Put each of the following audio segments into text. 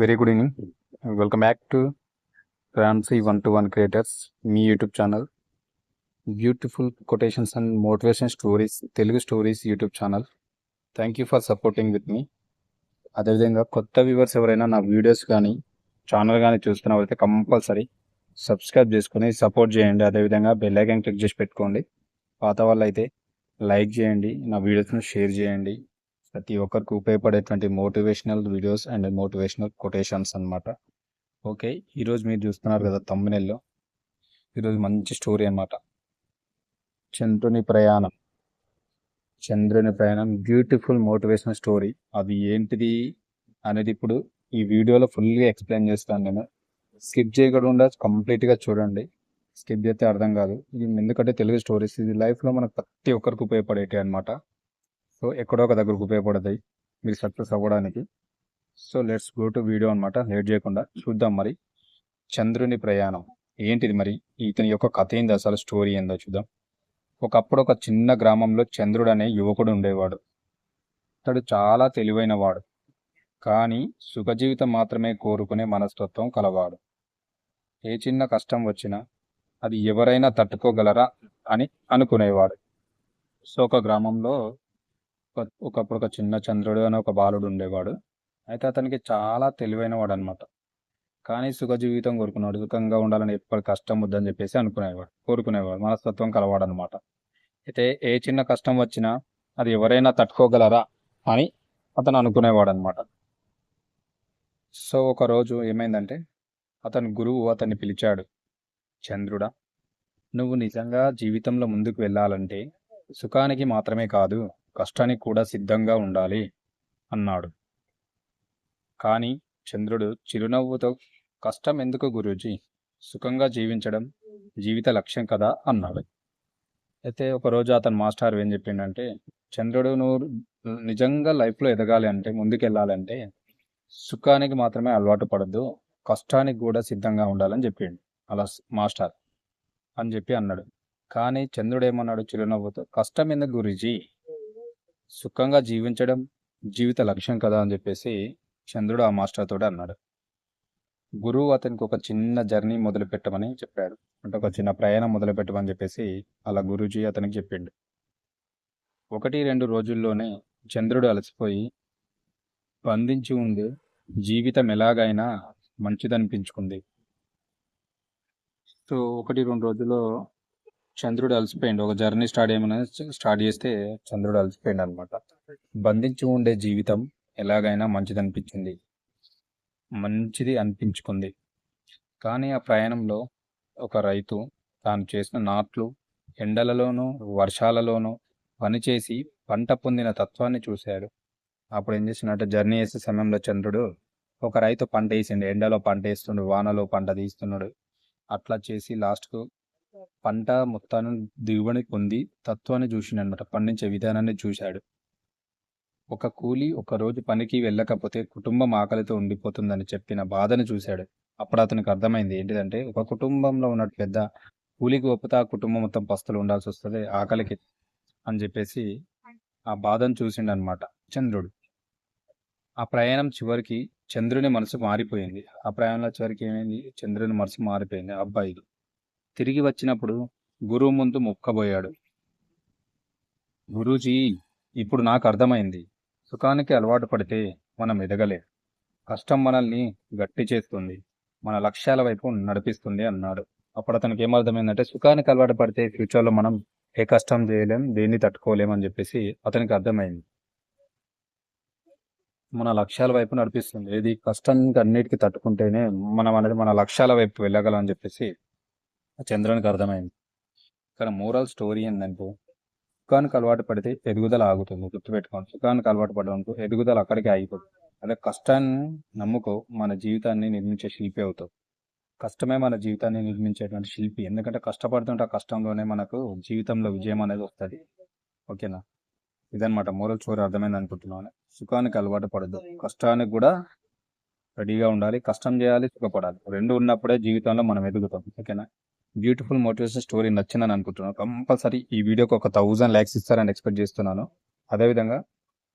Very good evening. Welcome back to ఫ్రాన్సీ 1-to-1 creators, మీ YouTube channel. Beautiful quotations and motivation stories, Telugu stories YouTube channel. Thank you for supporting with me. అదేవిధంగా కొత్త viewers ఎవరైనా నా videos కానీ channel కానీ చూస్తున్నవైతే కంపల్సరీ సబ్స్క్రైబ్ చేసుకొని సపోర్ట్ చేయండి. అదేవిధంగా బెల్ ఐకాన్ క్లిక్ చేసి పెట్టుకోండి. పాత వాళ్ళు అయితే లైక్ చేయండి, నా వీడియోస్ను షేర్ చేయండి. ప్రతి ఒక్కరికి ఉపయోగపడేటువంటి motivational videos and motivational quotations అన్నమాట. ఓకే, ఈరోజు మీరు చూస్తున్నారు కదా థంబ్నెయిల్లో, ఈరోజు మంచి స్టోరీ అన్నమాట. చంద్రుని ప్రయాణం. Beautiful motivational story. అది ఏంటిది అనేది ఇప్పుడు ఈ వీడియోలో ఫుల్గా ఎక్స్ప్లెయిన్ చేస్తాను. నేను స్కిప్ చేయకుండా కంప్లీట్గా చూడండి. స్కిప్ చేస్తే అర్థం కాదు. ఇది ఎందుకంటే తెలుగు స్టోరీస్, ఇది లైఫ్లో మనకు ప్రతి ఒక్కరికి ఉపయోగపడేటి అనమాట. సో ఎక్కడో ఒక దగ్గరకు ఉపయోగపడతాయి మీరు సక్సెస్ అవ్వడానికి. So let's go to video అనమాట. లేట్ చేయకుండా చూద్దాం. మరి చంద్రుని ప్రయాణం ఏంటిది, మరి ఇతని యొక్క కథ ఏంది, అసలు స్టోరీ ఏందో చూద్దాం. ఒకప్పుడు ఒక చిన్న గ్రామంలో చంద్రుడు అనే యువకుడు ఉండేవాడు. అతడు చాలా తెలివైన వాడు, కానీ సుఖజీవితం మాత్రమే కోరుకునే మనస్తత్వం కలవాడు. ఏ చిన్న కష్టం వచ్చినా అది ఎవరైనా తట్టుకోగలరా అని అనుకునేవాడు. సో ఒక గ్రామంలో ఒకప్పుడు ఒక చిన్న చంద్రుడు అనే ఒక బాలుడు ఉండేవాడు. అయితే అతనికి చాలా తెలివైన వాడు అనమాట. కానీ సుఖ జీవితం కోరుకున్నాడు. సుఖంగా ఉండాలని ఎప్పటి కష్టం వద్దని చెప్పేసి కోరుకునేవాడు, మనస్తత్వం కలవాడు అనమాట. అయితే ఏ చిన్న కష్టం వచ్చినా అది ఎవరైనా తట్టుకోగలరా అని అతను అనుకునేవాడు అనమాట. సో ఒకరోజు ఏమైందంటే, అతని గురువు అతన్ని పిలిచాడు. చంద్రుడా, నువ్వు నిజంగా జీవితంలో ముందుకు వెళ్ళాలంటే సుఖానికి మాత్రమే కాదు, కష్టానికి కూడా సిద్ధంగా ఉండాలి అన్నాడు. కానీ చంద్రుడు చిరునవ్వుతో, కష్టం ఎందుకు గురూజీ, సుఖంగా జీవించడం జీవిత లక్ష్యం కదా అన్నాడు. అయితే ఒకరోజు అతని మాస్టర్ ఏం చెప్పిండంటే, చంద్రుడు, నువ్వు నిజంగా లైఫ్లో ఎదగాలి అంటే, ముందుకెళ్ళాలంటే సుఖానికి మాత్రమే అలవాటు పడద్దు, కష్టానికి కూడా సిద్ధంగా ఉండాలని చెప్పిండు అలా మాస్టర్ అని చెప్పి అన్నాడు. కానీ చంద్రుడు ఏమన్నాడు చిరునవ్వుతో, కష్టం ఎందుకు గురూజీ, సుఖంగా జీవించడం జీవిత లక్ష్యం కదా అని చెప్పేసి చంద్రుడు ఆ మాస్టర్ తోటి అన్నాడు. గురువు అతనికి ఒక చిన్న జర్నీ మొదలు పెట్టమని చెప్పాడు. అంటే ఒక చిన్న ప్రయాణం మొదలు పెట్టమని చెప్పేసి అలా గురూజీ అతనికి చెప్పిండు. 1-2 రోజుల్లోనే చంద్రుడు అలసిపోయి, బంధించి ఉంది జీవితం ఎలాగైనా మంచిదనిపించుకుంది. సో 1-2 రోజుల్లో చంద్రుడు అలసిపోయిండు. ఒక జర్నీ స్టార్ట్ చేస్తే చంద్రుడు అలసిపోయిండు అనమాట. బంధించి ఉండే జీవితం ఎలాగైనా మంచిది అనిపించుకుంది. కానీ ఆ ప్రయాణంలో ఒక రైతు తాను చేసిన నాట్లు ఎండలలోనూ వర్షాలలోనూ పనిచేసి పంట పొందిన తత్వాన్ని చూశాడు. అప్పుడు ఏం చేసినట్టు, జర్నీ చేసే సమయంలో చంద్రుడు ఒక రైతు పంట వేసిండు. ఎండలో పంట వేస్తున్నాడు, వానలో పంట తీస్తున్నాడు. అట్లా చేసి లాస్ట్కు పంట మొత్తాన్ని దిగుబడి పొంది తత్వాన్ని చూసిండు అనమాట. పండించే విధానాన్ని చూశాడు. ఒక కూలి ఒక రోజు పనికి వెళ్ళకపోతే కుటుంబం ఆకలితో ఉండిపోతుందని చెప్పిన బాధను చూశాడు. అప్పుడు అతనికి అర్థమైంది ఏంటిదంటే, ఒక కుటుంబంలో ఉన్నట్టు పెద్ద కూలికి పోతే ఆ కుటుంబం మొత్తం పస్తులు ఉండాల్సి వస్తుంది ఆకలికి అని చెప్పేసి ఆ బాధను చూసిండు అనమాట చంద్రుడు. ఆ ప్రయాణం చివరికి చంద్రుని మనసు మారిపోయింది. ఏమైంది, చంద్రుని మనసు మారిపోయింది అబ్బాయికి. తిరిగి వచ్చినప్పుడు గురువు ముందు మొక్కబోయాడు. గురూజీ, ఇప్పుడు నాకు అర్థమైంది, సుఖానికి అలవాటు పడితే మనం ఎదగలే, కష్టం మనల్ని గట్టి చేస్తుంది, మన లక్ష్యాల వైపు నడిపిస్తుంది అన్నాడు. అప్పుడు అతనికి ఏమర్థమైందంటే, సుఖానికి అలవాటు పడితే ఫ్యూచర్లో మనం ఏ కష్టం చేయలేం, దేన్ని తట్టుకోలేం అని చెప్పేసి అతనికి అర్థమైంది. మన లక్ష్యాల వైపు నడిపిస్తుంది, ఏది కష్టానికి అన్నిటికీ తట్టుకుంటేనే మనం అనేది మన లక్ష్యాల వైపు వెళ్ళగలం అని చెప్పేసి చంద్రునికి అర్థమైంది. ఇక్కడ మోరల్ స్టోరీ ఏంటంటే, సుఖానికి అలవాటు పడితే ఎదుగుదల ఆగుతుంది. గుర్తుపెట్టుకోండి, సుఖానికి అలవాటు పడడంతో ఎదుగుదల అక్కడికి ఆగిపోతుంది. అదే కష్టాన్ని నమ్ముకో, మన జీవితాన్ని నిర్మించే శిల్పి అవుతావు. కష్టమే మన జీవితాన్ని నిర్మించేటువంటి శిల్పి. ఎందుకంటే కష్టపడుతుంటే ఆ కష్టంలోనే మనకు జీవితంలో విజయం అనేది వస్తుంది. ఓకేనా, ఇదనమాట మోరల్ స్టోరీ. అర్థమైంది అనుకుంటున్నాను. సుఖానికి అలవాటు పడద్దు, కష్టానికి కూడా రెడీగా ఉండాలి. కష్టం చేయాలి, సుఖపడాలి, రెండు ఉన్నప్పుడే జీవితంలో మనం ఎదుగుతాం. ఓకేనా, బ్యూటిఫుల్ మోటివేషన్ స్టోరీ నచ్చిందని అనుకుంటున్నాను. కంపల్సరీ ఈ వీడియోకి ఒక 1000 లైక్స్ ఇస్తారని ఎక్స్పెక్ట్ చేస్తున్నాను. అదేవిధంగా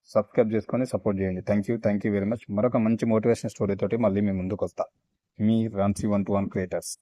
సబ్స్క్రైబ్ చేసుకొని సపోర్ట్ చేయండి. Thank you very much. మరొక మంచి మోటివేషన్ స్టోరీ తోటి మళ్ళీ మీ ముందుకు వస్తా. మీ రామ్సీ 121 క్రియేటర్స్.